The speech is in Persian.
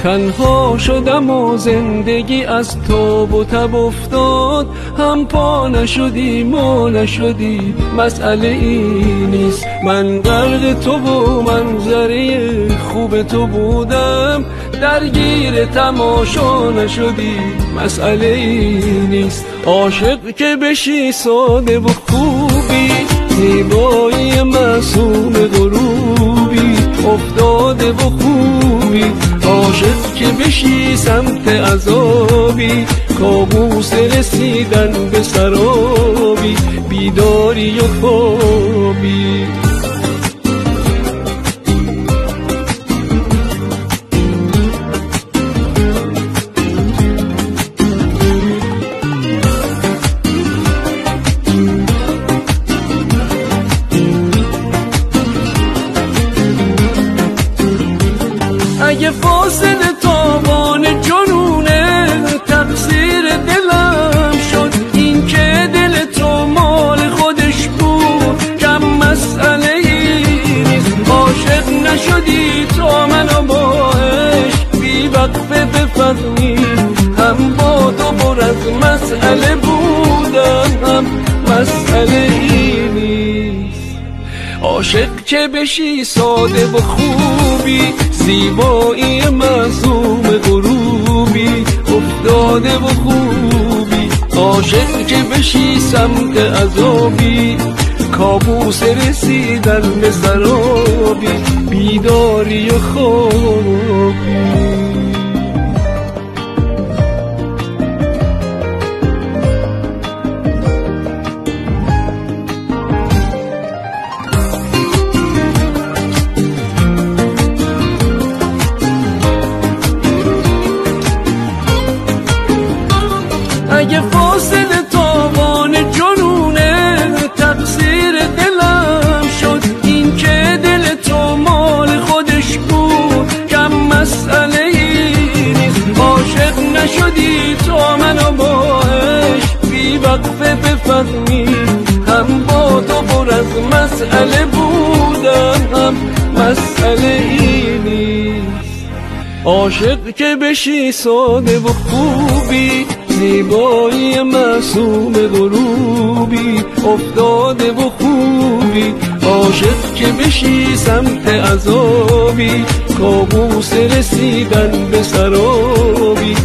تنها شدم و زندگی از تاب و تب افتاد، هم پا نشدیم و نشدی مسئله ای نیست. من غرق تو و منظره خوب تو بودم، درگیر تماشا نشدی مسئله ای نیست. عاشق که بشی ساده و خوبی، زیبایی معصوم غروبی افتاده و خوبی. عاشق که بشی سمت عذابی، کابوس رسیدن به سرابی، بیداری و خوابی. اگه فاصله تاوان جنونه، تقصیر دلم شد این که دل تو مال خودش بود، کم مسئله ای نیست. عاشق نشدی تو منو با عشق بی وقفه بفهمی، هم با تو پر از مسئله بودم، هم مسئله ای نیست. عاشق که بشی ساده و خوبی، زیبایی معصوم غروبی افتاده و خوبی. عاشق که بشی سمت عذابی، کابوس رسیدن به سرابی، بیداری و خوابی. اگه فاصله تاوان جنونه، تقصیر دلم شد این که دل تو مال خودش بود، کم مسئله ای نیست. عاشق نشدی تو منو با عشق بی وقفه بفهمی، هم با تو پر از مسئله بودم، هم مسئله ای نیست. عاشق که بشی ساده و خوبی، زیبایی معصوم غروبی افتاده و خوبی. عاشق که بشی سمت عذابی، کابوس رسیدن به سرابی،